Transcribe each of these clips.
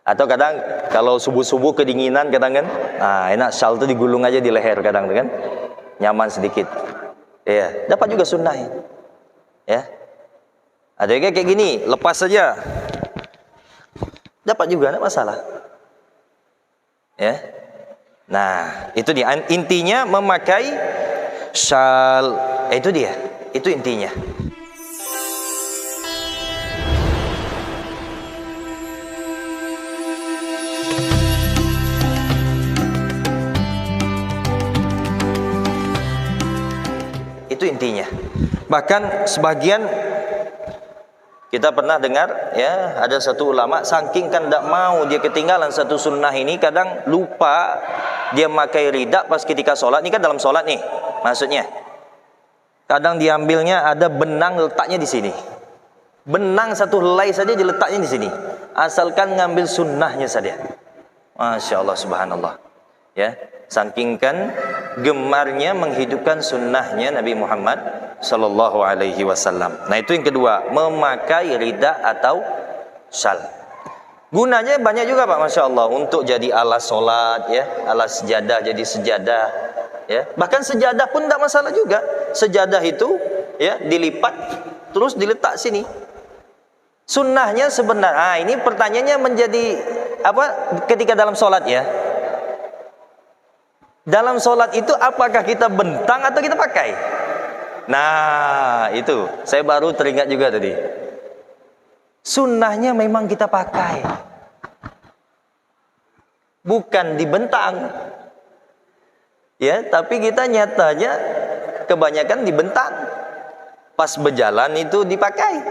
Atau kadang kalau subuh-subuh kedinginan kadang kan, enak shawl tuh digulung aja di leher kadang tuh kan, nyaman sedikit. Iya, dapat juga sunnahnya. Ya, ada juga kayak gini, lepas saja, dapat juga, tidak masalah. Ya, nah itu dia intinya memakai shawl, itu dia, itu intinya. Itu intinya. Bahkan sebagian kita pernah dengar ya, ada satu ulama saking kan tidak mau dia ketinggalan satu sunnah ini, kadang lupa dia memakai rida pas ketika sholat. Ini kan dalam sholat nih maksudnya, kadang diambilnya ada benang letaknya di sini, benang satu helai saja diletaknya di sini, asalkan ngambil sunnahnya saja. Masya Allah, subhanallah. Ya, saking kan gemarnya menghidupkan sunnahnya Nabi Muhammad Sallallahu Alaihi Wasallam. Nah itu yang kedua, memakai rida atau syal. Gunanya banyak juga Pak, Masya Allah, untuk jadi alas sholat, ya, alas sejadah jadi sejadah, ya. Bahkan sejadah pun tidak masalah juga. Sejadah itu ya dilipat terus diletak sini. Sunnahnya sebenarnya, ini pertanyaannya menjadi apa ketika dalam sholat ya? Dalam sholat itu apakah kita bentang atau kita pakai? Nah itu saya baru teringat juga tadi. Sunnahnya memang kita pakai, bukan dibentang. Ya, tapi kita nyatanya kebanyakan dibentang. Pas berjalan itu dipakai.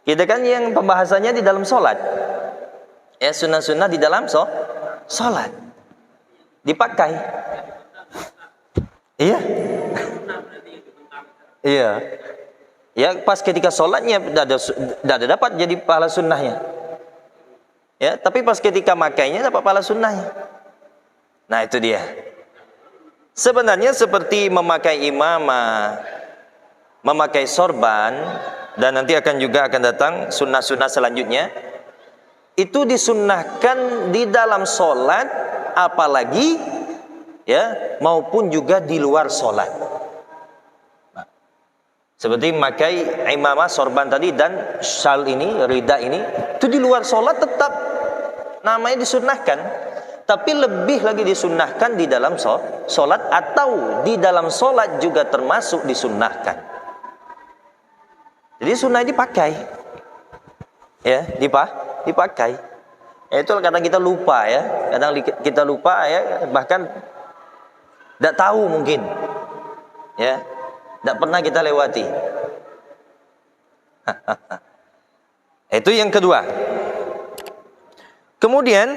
Kita kan yang pembahasannya di dalam sholat. Ya, sunnah-sunnah di dalam sholat dipakai. Iya. Iya. Ya, pas ketika sholatnya tidak dapat jadi pahala sunnahnya. Ya, tapi pas ketika makainya dapat pahala sunnahnya. Nah, itu dia. Sebenarnya seperti memakai imamah, memakai sorban, dan nanti akan datang sunnah-sunnah selanjutnya. Itu disunnahkan di dalam sholat, apalagi ya maupun juga di luar sholat. Nah, seperti memakai imamah, sorban tadi, dan syal ini, rida ini, itu di luar sholat tetap namanya disunnahkan. Tapi lebih lagi disunnahkan di dalam sholat, atau di dalam sholat juga termasuk disunnahkan. Jadi sunnah dipakai, ya, dipakai. Ya, itu kadang kita lupa ya, kadang kita lupa ya, bahkan tidak tahu mungkin, ya, tidak pernah kita lewati. Itu yang kedua. Kemudian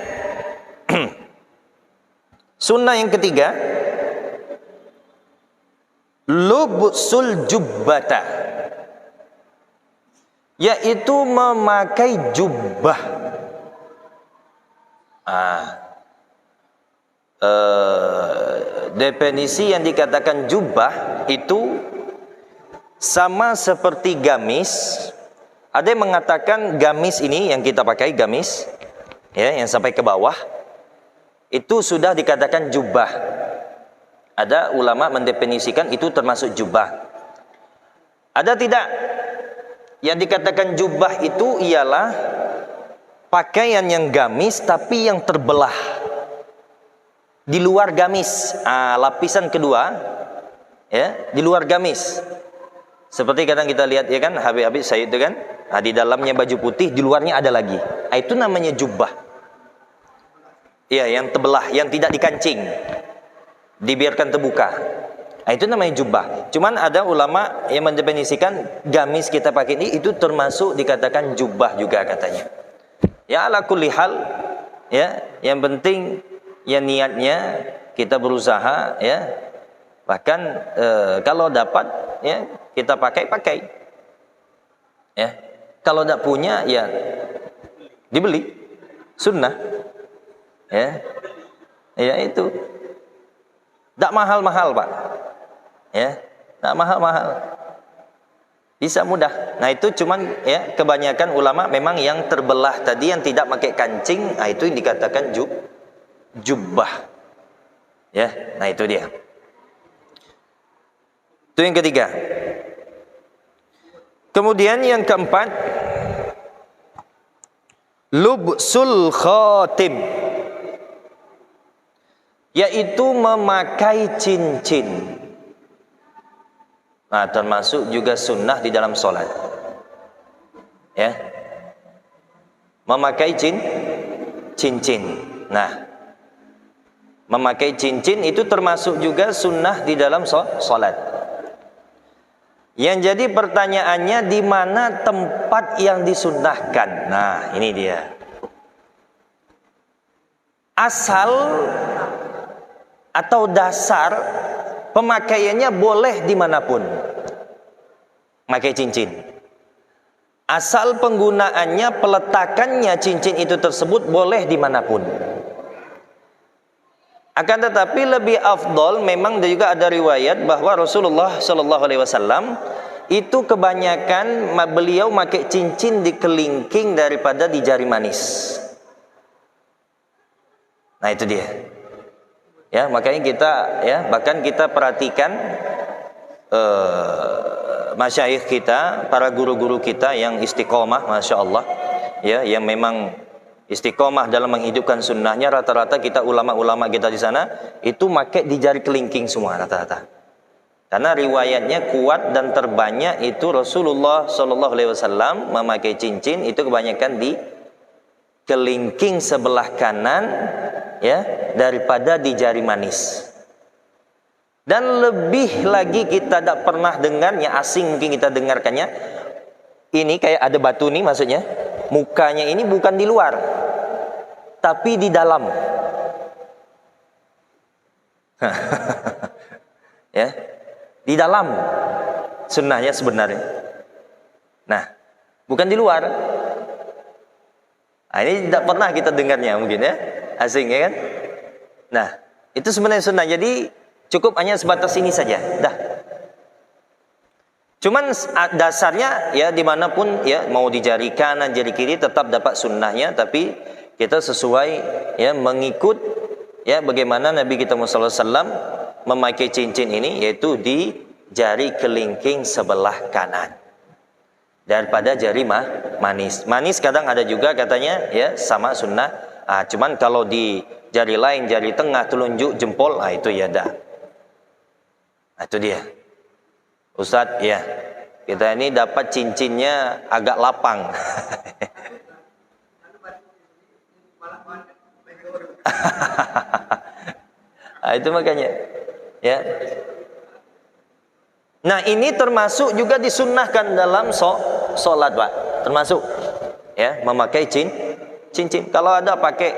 sunnah yang ketiga, lubsul jubbata, yaitu memakai jubah. Definisi yang dikatakan jubah itu sama seperti gamis. Ada yang mengatakan gamis ini yang kita pakai, gamis ya, yang sampai ke bawah, itu sudah dikatakan jubah. Ada ulama mendefinisikan itu termasuk jubah. Ada tidak? Yang dikatakan jubah itu ialah pakaian yang gamis tapi yang terbelah di luar gamis. Lapisan kedua ya, di luar gamis. Seperti kadang kita lihat ya kan, Habib Said itu kan, di dalamnya baju putih, di luarnya ada lagi. Itu namanya jubah. Iya, yang terbelah, yang tidak dikancing, dibiarkan terbuka. Itu namanya jubah. Cuman ada ulama yang mendefinisikan gamis kita pakai ini itu termasuk dikatakan jubah juga katanya. Ya, ala kulli hal ya, yang penting ya niatnya kita berusaha ya. Bahkan kalau dapat ya kita pakai ya. Kalau tidak punya ya dibeli, sunnah ya. Ya itu tidak mahal-mahal Pak ya, tidak mahal-mahal Bisa mudah. Nah itu cuman ya kebanyakan ulama memang yang terbelah tadi yang tidak pakai kancing, nah itu dikatakan jubbah. Ya, nah itu dia. Itu yang ketiga. Kemudian yang keempat, lubsul khatim, yaitu memakai cincin. Nah, termasuk juga sunnah di dalam sholat. Ya, memakai cincin. Nah, memakai cincin itu termasuk juga sunnah di dalam sholat. Yang jadi pertanyaannya, di mana tempat yang disunnahkan? Nah, ini dia. Asal atau dasar pemakaiannya boleh dimanapun, pakai cincin. Asal penggunaannya, peletakannya cincin itu tersebut boleh dimanapun. Akan tetapi lebih afdol, memang juga ada riwayat bahwa Rasulullah Shallallahu Alaihi Wasallam itu kebanyakan beliau pakai cincin di kelingking daripada di jari manis. Nah itu dia. Ya, makanya kita ya bahkan kita perhatikan masyayikh kita, para guru-guru kita yang istiqomah, masya Allah, ya, yang memang istiqomah dalam menghidupkan sunnahnya, rata-rata kita ulama-ulama kita di sana itu pakai di jari kelingking semua rata-rata. Karena riwayatnya kuat dan terbanyak itu Rasulullah Shallallahu Alaihi Wasallam memakai cincin itu kebanyakan di kelingking sebelah kanan, ya, daripada di jari manis. Dan lebih lagi kita tidak pernah dengarnya, asing mungkin kita dengarkannya, ini kayak ada batu nih, maksudnya mukanya ini bukan di luar tapi di dalam. Ya, di dalam sunnahnya sebenarnya. Nah, bukan di luar. Nah, ini tidak pernah kita dengarnya mungkin ya, asing ya kan. Nah, itu sebenarnya sunnah. Jadi cukup hanya sebatas ini saja, dah. Cuman dasarnya ya dimanapun ya, mau di jari kanan, jari kiri tetap dapat sunnahnya, tapi kita sesuai ya mengikut ya bagaimana Nabi kita Muhammad SAW memakai cincin ini, yaitu di jari kelingking sebelah kanan daripada jari manis. Manis kadang ada juga katanya ya sama sunnah. Cuman kalau di jari lain, jari tengah, telunjuk, jempol, itu ya dah. Nah, itu dia. Ustadz, ya, kita ini dapat cincinnya agak lapang. Nah, itu makanya, ya. Nah, ini termasuk juga disunnahkan dalam sholat, Pak. Termasuk, ya, memakai cincin. Kalau ada pakai,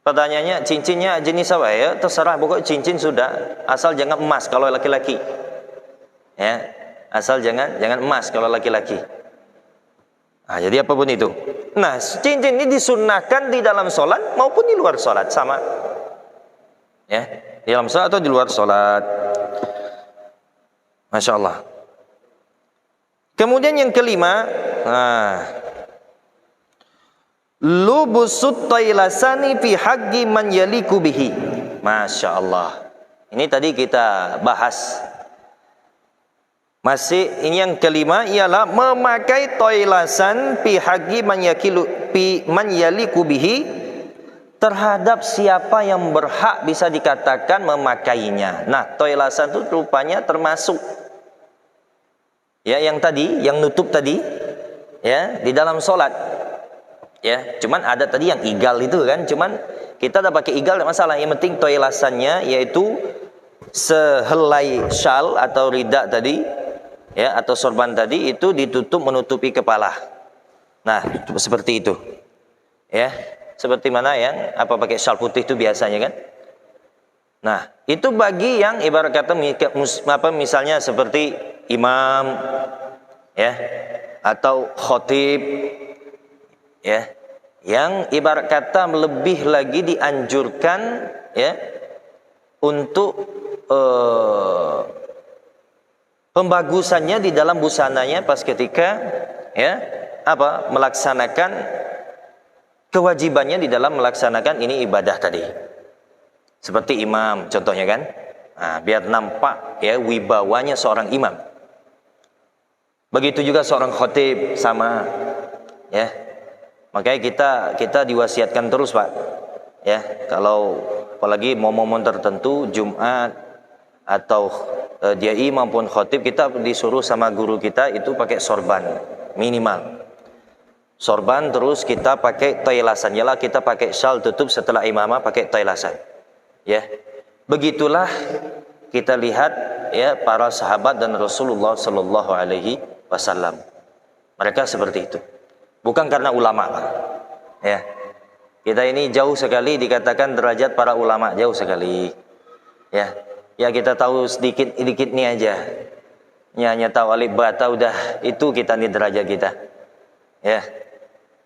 pertanyaannya cincinnya jenis apa ya? Terserah, pokoknya cincin sudah, asal jangan emas kalau laki-laki. Ya, asal jangan emas kalau laki-laki. Nah, jadi apapun itu. Nah, cincin ini disunnahkan di dalam sholat maupun di luar sholat, sama. Ya, di dalam sholat atau di luar sholat. Masya Allah. Kemudian yang kelima, lubusut tailasani fi haqqi man yaliku bihi. Masya Allah. Ini tadi kita bahas. Masih ini yang kelima ialah memakai toilasan fi haqqi man yaliku bihi, terhadap siapa yang berhak bisa dikatakan memakainya. Nah, toilasan itu rupanya termasuk ya yang tadi, yang nutup tadi ya di dalam sholat. Ya, cuman ada tadi yang igal itu kan, cuman kita udah pakai igal tidak masalah. Yang penting toilasannya yaitu sehelai syal atau rida tadi, ya, atau sorban tadi itu ditutup menutupi kepala. Nah, seperti itu. Ya, seperti mana yang apa pakai syal putih itu biasanya kan. Nah, itu bagi yang ibarat kata misalnya seperti imam, ya, atau khotib, ya, yang ibarat kata lebih lagi dianjurkan ya untuk pembagusannya di dalam busananya pas ketika melaksanakan kewajibannya di dalam melaksanakan ini ibadah tadi. Seperti imam contohnya kan. Nah, biar nampak ya wibawanya seorang imam. Begitu juga seorang khatib sama ya. Makanya kita diwasiatkan terus, Pak. Ya, kalau apalagi momen-momen tertentu Jumat atau dia imam pun khatib, kita disuruh sama guru kita itu pakai sorban minimal. Sorban terus kita pakai tailasan. Yalah kita pakai syal tutup setelah imamah pakai tailasan. Ya. Begitulah kita lihat ya para sahabat dan Rasulullah sallallahu alaihi wasallam. Mereka seperti itu. Bukan karena ulama, Pak. Ya. Kita ini jauh sekali dikatakan derajat para ulama, jauh sekali. Ya. Ya kita tahu sedikit ini aja. Ya, hanya tahu alif bata udah itu kita nih derajat kita. Ya.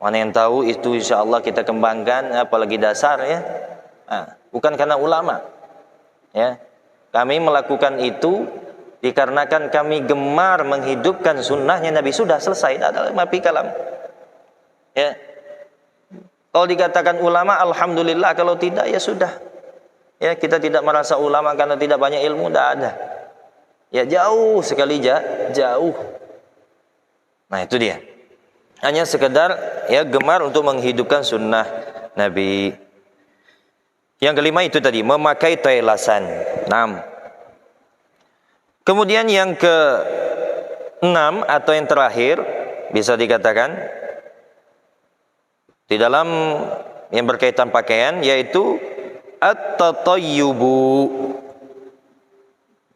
Mana yang tahu itu insya Allah kita kembangkan, apalagi dasar ya. Nah, bukan karena ulama. Ya. Kami melakukan itu dikarenakan kami gemar menghidupkan sunnahnya Nabi. Sudah selesai, adalah mapi kalam. Ya. Kalau dikatakan ulama, alhamdulillah. Kalau tidak, ya sudah. Ya, kita tidak merasa ulama karena tidak banyak ilmu, tidak ada. Ya jauh sekali, jauh. Nah itu dia. Hanya sekedar ya gemar untuk menghidupkan sunnah Nabi. Yang kelima itu tadi, memakai tailasan. 6. Kemudian yang ke-6 atau yang terakhir bisa dikatakan di dalam yang berkaitan pakaian yaitu at-tatayyubu,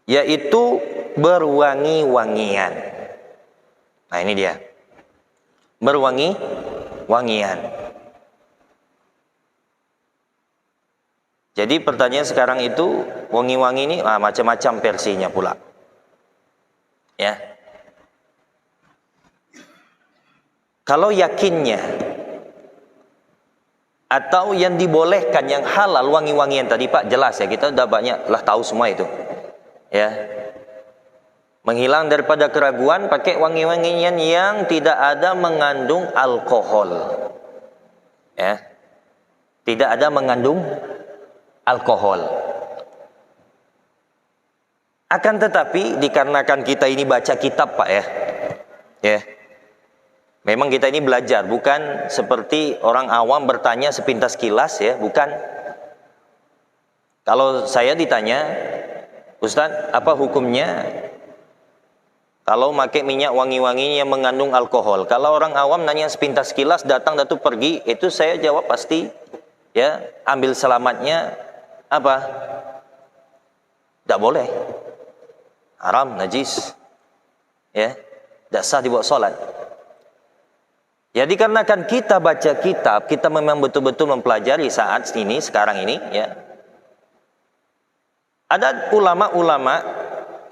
yaitu berwangi-wangian. Nah ini dia, berwangi-wangian. Jadi pertanyaan sekarang itu wangi-wangi ini macam-macam versinya pula. Ya. Kalau yakinnya atau yang dibolehkan, yang halal wangi-wangian tadi Pak, jelas ya, kita udah banyak lah tahu semua itu. Ya. Menghilang daripada keraguan, pakai wangi-wangian yang tidak ada mengandung alkohol. Ya. Tidak ada mengandung alkohol. Akan tetapi dikarenakan kita ini baca kitab Pak ya. Ya. Memang kita ini belajar, bukan seperti orang awam bertanya sepintas kilas ya, bukan. Kalau saya ditanya, Ustaz, apa hukumnya kalau pakai minyak wangi-wangi yang mengandung alkohol? Kalau orang awam nanya sepintas kilas, datang datu pergi, itu saya jawab pasti ya, ambil selamatnya apa? Tidak boleh. Haram, najis. Ya, tidak sah dibuat sholat. Ya dikarenakan kita baca kitab, kita memang betul-betul mempelajari saat ini, sekarang ini ya. Ada ulama-ulama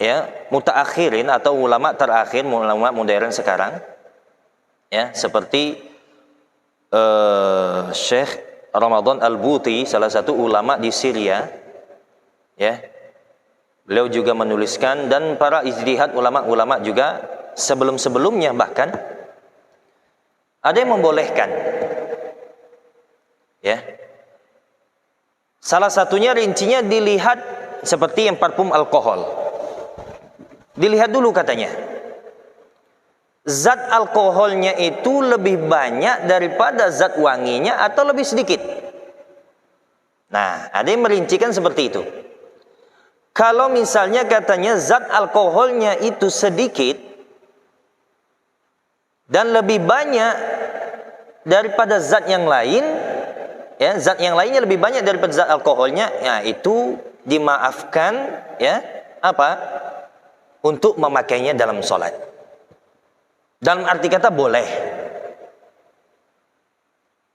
ya, mutaakhirin atau ulama terakhir, ulama modern sekarang. Ya, seperti Syekh Ramadan Al-Buti, salah satu ulama di Syria. Ya. Beliau juga menuliskan, dan para ijtihad ulama-ulama juga sebelum-sebelumnya bahkan ada yang membolehkan. Ya. Salah satunya rincinya dilihat seperti yang parfum alkohol. Dilihat dulu katanya. Zat alkoholnya itu lebih banyak daripada zat wanginya atau lebih sedikit. Nah, ada yang merincikan seperti itu. Kalau misalnya katanya zat alkoholnya itu sedikit dan lebih banyak daripada zat yang lain, ya, zat yang lainnya lebih banyak daripada zat alkoholnya, ya itu dimaafkan, ya, apa? Untuk memakainya dalam sholat. Dalam arti kata boleh.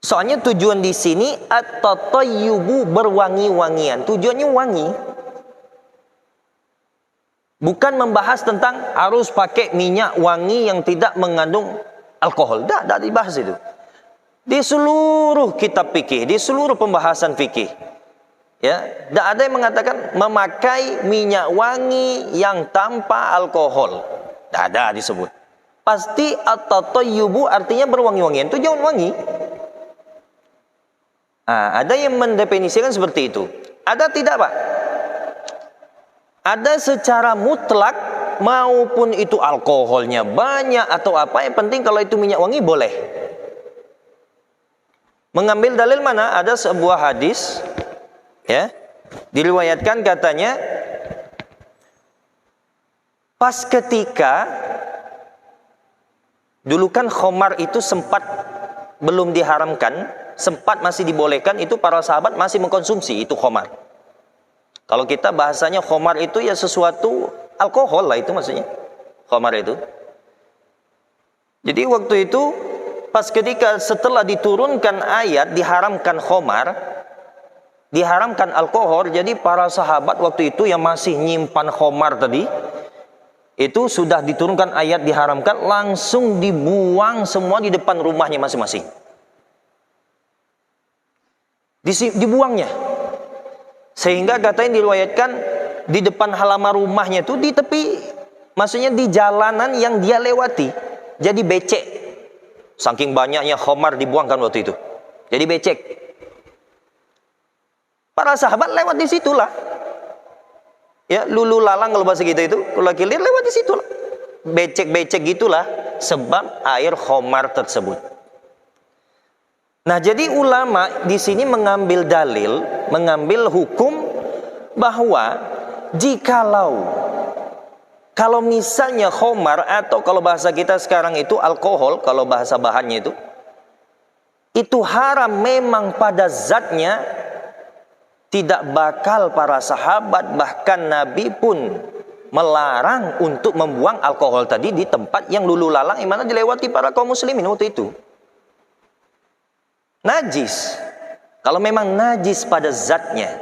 Soalnya tujuan di sini at-tatayyubu, berwangi-wangian. Tujuannya wangi. Bukan membahas tentang harus pakai minyak wangi yang tidak mengandung alkohol. Tidak dibahas itu. Di seluruh kitab fikih, di seluruh pembahasan fikih, Ya, tidak ada yang mengatakan memakai minyak wangi yang tanpa alkohol. Tidak ada disebut. Pasti at-tatayyubu artinya berwangi-wangian itu jangan wangi. Ada yang mendefinisikan seperti itu. Ada tidak, Pak? Ada secara mutlak maupun itu alkoholnya banyak atau apa, yang penting kalau itu minyak wangi boleh. Mengambil dalil mana? Ada sebuah hadis, ya, diriwayatkan katanya pas ketika dulu kan khamar itu sempat belum diharamkan, sempat masih dibolehkan, itu para sahabat masih mengkonsumsi itu khamar. Kalau kita bahasanya khamar itu ya sesuatu alkohol lah, itu maksudnya khamar itu. Jadi waktu itu pas ketika setelah diturunkan ayat diharamkan khamar, diharamkan alkohol, jadi para sahabat waktu itu yang masih nyimpan khamar tadi, itu sudah diturunkan ayat diharamkan, langsung dibuang semua di depan rumahnya masing-masing. Dibuangnya. Sehingga katanya diriwayatkan di depan halaman rumahnya itu di tepi, maksudnya di jalanan yang dia lewati, jadi becek. Saking banyaknya khamar dibuangkan waktu itu, jadi becek. Para sahabat lewat di situlah. Ya, lulu lalang kalau bahasa kita itu, kalau kilir lewat di situlah. Becek-becek gitulah sebab air khamar tersebut. Nah, jadi ulama di sini mengambil dalil, mengambil hukum bahwa kalau misalnya khamar atau kalau bahasa kita sekarang itu alkohol, kalau bahasa bahannya itu haram memang pada zatnya, tidak bakal para sahabat bahkan Nabi pun melarang untuk membuang alkohol tadi di tempat yang lulu lalang yang mana dilewati para kaum muslimin waktu itu. Najis. Kalau memang najis pada zatnya,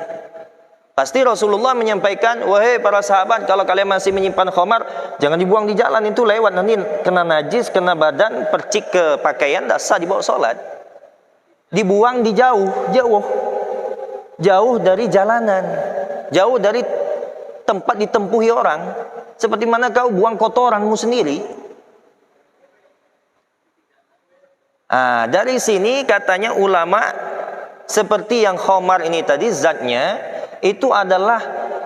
pasti Rasulullah menyampaikan, wahai para sahabat, kalau kalian masih menyimpan khamar, jangan dibuang di jalan, itu lewat nanti kena najis, kena badan, percik ke pakaian, tidak sah dibawa sholat. Dibuang di jauh dari jalanan, jauh dari tempat ditempuhi orang. Seperti mana kau buang kotoranmu sendiri. Dari sini katanya ulama, seperti yang khamar ini tadi, zatnya itu adalah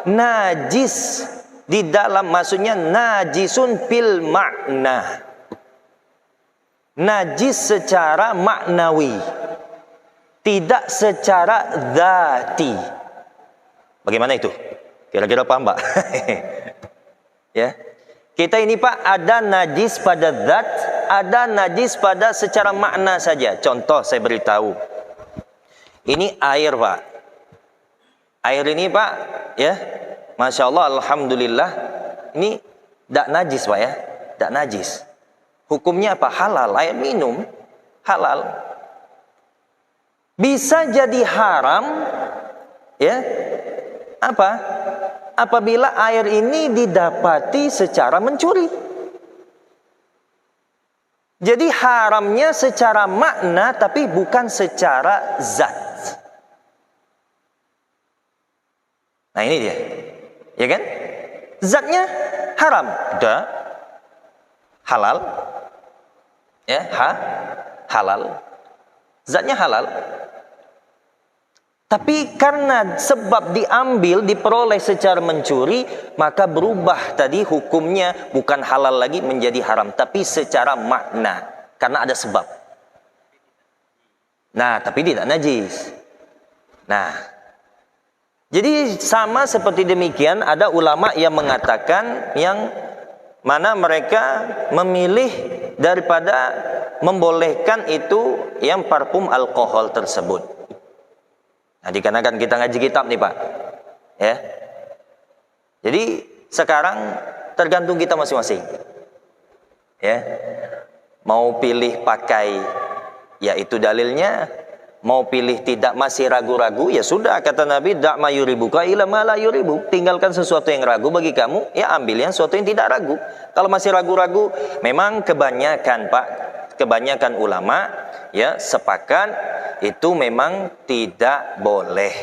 najis di dalam, maksudnya najisun fil makna, najis secara maknawi, tidak secara dzati. Bagaimana itu? Kira-kira paham, Pak? Ya. Kita ini, Pak, ada najis pada zat, ada najis pada secara makna saja. Contoh saya beritahu. Ini air, Pak. Air ini, Pak, ya. Masya Allah, alhamdulillah. Ini tidak najis, Pak, ya. Tidak najis. Hukumnya apa? Halal. Air minum halal. Bisa jadi haram, ya. Apa? Apabila air ini didapati secara mencuri. Jadi haramnya secara makna tapi bukan secara zat. Nah, ini dia. Ya kan? Zatnya haram, udah halal. Ya, halal. Zatnya halal. Tapi karena sebab diambil, diperoleh secara mencuri, maka berubah tadi hukumnya, bukan halal lagi menjadi haram, tapi secara makna, karena ada sebab. Nah, tapi tidak najis. Nah, jadi sama seperti demikian, ada ulama yang mengatakan yang mana mereka memilih daripada membolehkan itu yang parfum alkohol tersebut. Nah, dikarenakan kita ngaji kitab nih, Pak, ya. Jadi sekarang tergantung kita masing-masing, ya. Mau pilih pakai, ya itu dalilnya. Mau pilih tidak, masih ragu-ragu, ya sudah, kata Nabi, dak ma yuribuka ila ma la yuribuk. Tinggalkan sesuatu yang ragu bagi kamu, ya ambil yang sesuatu yang tidak ragu. Kalau masih ragu-ragu, memang kebanyakan, Pak, kebanyakan ulama ya sepakat itu memang tidak boleh.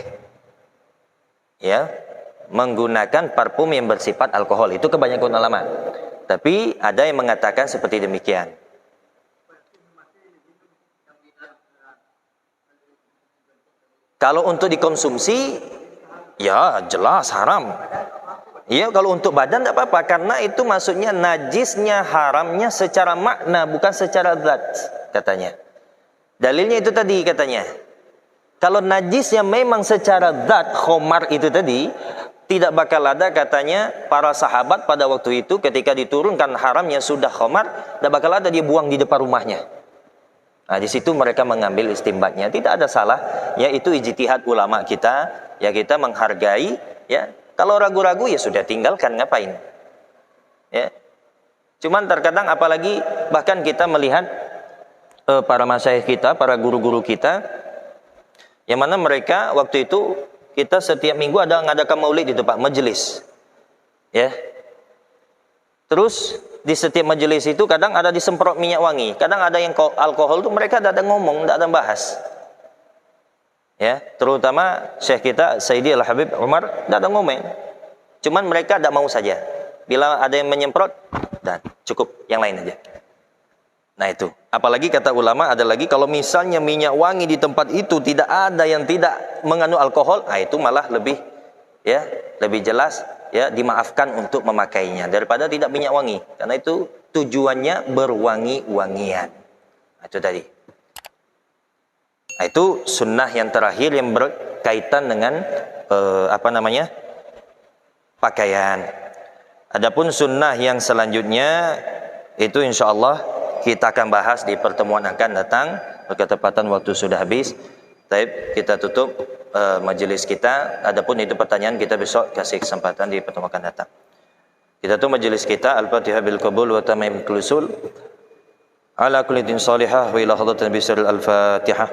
ya menggunakan parfum yang bersifat alkohol. Itu kebanyakan ulama. Tapi ada yang mengatakan seperti demikian. Kalau untuk dikonsumsi, ya jelas haram. Ya, kalau untuk badan tidak apa-apa, karena itu maksudnya najisnya, haramnya secara makna, bukan secara zat, katanya. Dalilnya itu tadi katanya. Kalau najisnya memang secara zat, khomar itu tadi, tidak bakal ada katanya para sahabat pada waktu itu ketika diturunkan haramnya sudah khomar, tidak bakal ada dia buang di depan rumahnya. Nah, di situ mereka mengambil istimbatnya. Tidak ada salah, yaitu ijtihad ulama kita, ya kita menghargai, ya. Kalau ragu-ragu ya sudah tinggalkan, ngapain? Ya. Cuman terkadang apalagi bahkan kita melihat para masyayikh kita, para guru-guru kita, yang mana mereka waktu itu kita setiap minggu ada ngadakan maulid di tempat majelis, ya. Terus di setiap majelis itu kadang ada disemprot minyak wangi, kadang ada yang alkohol tuh mereka tidak ada ngomong, tidak ada bahas. Ya, terutama Syekh kita Sayyidi Al-Habib Umar tidak ada ngomong. Cuman mereka tidak mau saja. Bila ada yang menyemprot, dan cukup yang lain aja. Nah itu. Apalagi kata ulama ada lagi kalau misalnya minyak wangi di tempat itu tidak ada yang tidak mengandung alkohol, nah itu malah lebih ya, lebih jelas ya dimaafkan untuk memakainya daripada tidak minyak wangi. Karena itu tujuannya berwangi-wangian. Nah, itu tadi. Nah, itu sunnah yang terakhir yang berkaitan dengan pakaian. Adapun sunnah yang selanjutnya itu insya Allah kita akan bahas di pertemuan akan datang. Berketepatan waktu sudah habis. Baik, kita tutup majelis kita. Adapun itu pertanyaan kita besok kasih kesempatan di pertemuan akan datang. Kita tutup majelis kita. Al-Fatihah bil qabul wa tamim al-usul. Ala kulli din salihah wa ila hadratin bisiril al-Fatihah.